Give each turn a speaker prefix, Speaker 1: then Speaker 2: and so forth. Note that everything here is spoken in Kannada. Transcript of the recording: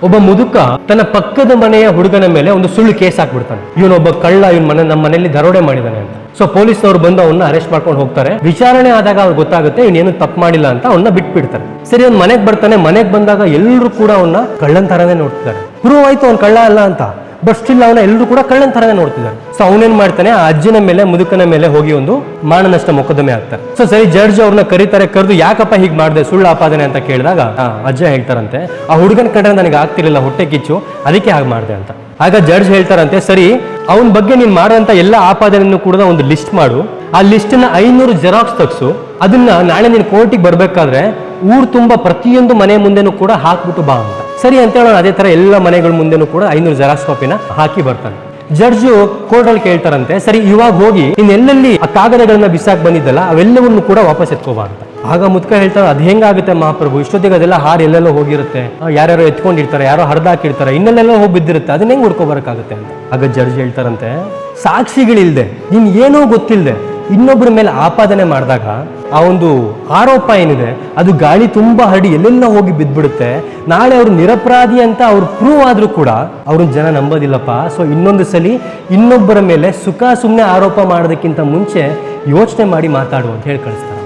Speaker 1: ಒಬ್ಬ ಮುದುಕ ತನ್ನ ಪಕ್ಕದ ಮನೆಯ ಹುಡುಗನ ಮೇಲೆ ಒಂದು ಸುಳ್ಳು ಕೇಸ್ ಹಾಕ್ಬಿಡ್ತಾನೆ. ಇವನೊಬ್ಬ ಕಳ್ಳ, ನಮ್ಮ ಮನೆಯಲ್ಲಿ ದರೋಡೆ ಮಾಡಿದಾನೆ ಅಂತ. ಸೊ ಪೊಲೀಸ್ನವರು ಬಂದು ಅವನ್ನ ಅರೆಸ್ಟ್ ಮಾಡ್ಕೊಂಡು ಹೋಗ್ತಾರೆ. ವಿಚಾರಣೆ ಆದಾಗ ಅವ್ರಿಗೆ ಗೊತ್ತಾಗುತ್ತೆ ಇವನೇನು ತಪ್ಪು ಮಾಡಿಲ್ಲ ಅಂತ ಅವನ್ನ ಬಿಟ್ಬಿಡ್ತಾರೆ. ಸರಿ, ಅವ್ನ ಮನೆಗೆ ಬರ್ತಾನೆ. ಮನೆಗೆ ಬಂದಾಗ ಎಲ್ಲರೂ ಕೂಡ ಅವನ್ನ ಕಳ್ಳನ್ ತರನೇ ನೋಡ್ತಿದ್ದಾರೆ. ಪ್ರೂವ್ ಆಯ್ತು ಅವ್ನ ಕಳ್ಳ ಅಲ್ಲ ಅಂತ, ಬಟ್ ಸ್ಟಿಲ್ ಅವನ ಎಲ್ಲರೂ ಕೂಡ ಕಳ್ಳನ್ ತರನೇ ನೋಡ್ತಿದ್ದಾರೆ. ಸೊ ಅವನೇನ್ ಮಾಡ್ತಾನೆ, ಆ ಅಜ್ಜನ ಮೇಲೆ, ಮುದುಕನ ಮೇಲೆ ಹೋಗಿ ಒಂದು ಮಾನನಷ್ಟ ಮೊಕದ್ದಮೆ ಆಗ್ತಾರೆ. ಸೊ ಸರಿ, ಜಡ್ಜ್ ಅವ್ರನ್ನ ಕರೀತಾರೆ. ಕರೆದು ಯಾಕಪ್ಪ ಹೀಗೆ ಮಾಡಿದೆ, ಸುಳ್ಳು ಆಪಾದನೆ ಅಂತ ಕೇಳಿದಾಗ ಅಜ್ಜ ಹೇಳ್ತಾರಂತೆ, ಆ ಹುಡುಗನ ಕಂಡ್ರೆ ನನಗೆ ಆಗ್ತಿರ್ಲಿಲ್ಲ, ಹೊಟ್ಟೆ ಕಿಚ್ಚು, ಅದಕ್ಕೆ ಹಾಗೆ ಮಾಡಿದೆ ಅಂತ. ಆಗ ಜಡ್ಜ್ ಹೇಳ್ತಾರಂತೆ, ಸರಿ, ಅವನ ಬಗ್ಗೆ ನೀನ್ ಮಾಡುವಂತ ಎಲ್ಲ ಆಪಾದನೆಯನ್ನು ಕೂಡ ಒಂದು ಲಿಸ್ಟ್ ಮಾಡು. ಆ ಲಿಸ್ಟ್ ನ 500 ಜೆರಾಕ್ಸ್ ತೆಗ್ಸು. ಅದನ್ನ ನಾಳೆ ನೀನ್ ಕೋರ್ಟಿಗೆ ಬರ್ಬೇಕಾದ್ರೆ ಊರ್ ತುಂಬಾ ಪ್ರತಿಯೊಂದು ಮನೆ ಮುಂದೆನೂ ಕೂಡ ಹಾಕ್ಬಿಟ್ಟು ಬಾ ಅಂತ. ಸರಿ ಅಂತ ಹೇಳೋಣ. ಅದೇ ತರ ಎಲ್ಲ ಮನೆಗಳ ಮುಂದೆನೂ ಕೂಡ 500 ಜೆರಾಕ್ಸ್ ಕಾಪಿನ ಹಾಕಿ ಬರ್ತಾನೆ. ಜಡ್ಜು ಕೋರ್ಟ್ ಅಲ್ಲಿ ಕೇಳ್ತಾರಂತೆ, ಸರಿ ಇವಾಗ ಹೋಗಿ ನೀನ್ ಎಲ್ಲೆಲ್ಲಿ ಆ ಕಾಗದಗಳನ್ನ ಬಿಸಾಕ್ ಬಂದಿದ್ದಲ್ಲ ಅವೆಲ್ಲವನ್ನು ಕೂಡ ವಾಪಸ್ ಎತ್ಕೋಬಾ ಅಂತ. ಆಗ ಮುದ್ಕ ಹೇಳ್ತಾರೆ, ಅದ್ ಹೆಂಗಾಗುತ್ತೆ ಮಹಾಪ್ರಭು, ಇಷ್ಟೊತ್ತಿಗೆ ಅದೆಲ್ಲ ಹಾರು ಎಲ್ಲೆಲ್ಲೋ ಹೋಗಿರುತ್ತೆ, ಯಾರ್ಯಾರೋ ಎತ್ಕೊಂಡಿರ್ತಾರೆ, ಯಾರೋ ಹರಿದಾಕಿರ್ತಾರೆ, ಇನ್ನೆಲ್ಲೆಲ್ಲೋ ಹೋಗಿ ಬಿದ್ದಿರುತ್ತೆ, ಅದನ್ನ ಹೆಂಗ್ ಹುಡ್ಕೋಬರಕ್ಕಾಗುತ್ತೆ ಅಂತ. ಆಗ ಜಡ್ಜ್ ಹೇಳ್ತಾರಂತೆ, ಸಾಕ್ಷಿಗಳಿಲ್ದೆ, ನೀನ್ ಏನೋ ಗೊತ್ತಿಲ್ಲದೆ ಇನ್ನೊಬ್ಬರ ಮೇಲೆ ಆಪಾದನೆ ಮಾಡಿದಾಗ ಆ ಒಂದು ಆರೋಪ ಏನಿದೆ ಅದು ಗಾಳಿ ತುಂಬಾ ಹರಡಿ ಎಲ್ಲೆಲ್ಲ ಹೋಗಿ ಬಿದ್ದ್ಬಿಡುತ್ತೆ. ನಾಳೆ ಅವ್ರು ನಿರಪರಾಧಿ ಅಂತ ಅವ್ರು ಪ್ರೂವ್ ಆದ್ರೂ ಕೂಡ ಅವ್ರನ್ನ ಜನ ನಂಬೋದಿಲ್ಲಪ್ಪ. ಸೊ ಇನ್ನೊಂದು ಸಲಿ ಇನ್ನೊಬ್ಬರ ಮೇಲೆ ಸುಖ ಸುಮ್ಮನೆ ಆರೋಪ ಮಾಡೋದಕ್ಕಿಂತ ಮುಂಚೆ ಯೋಚನೆ ಮಾಡಿ ಮಾತಾಡು ಅಂತ ಹೇಳಿ ಕಳಿಸ್ತಾರೆ.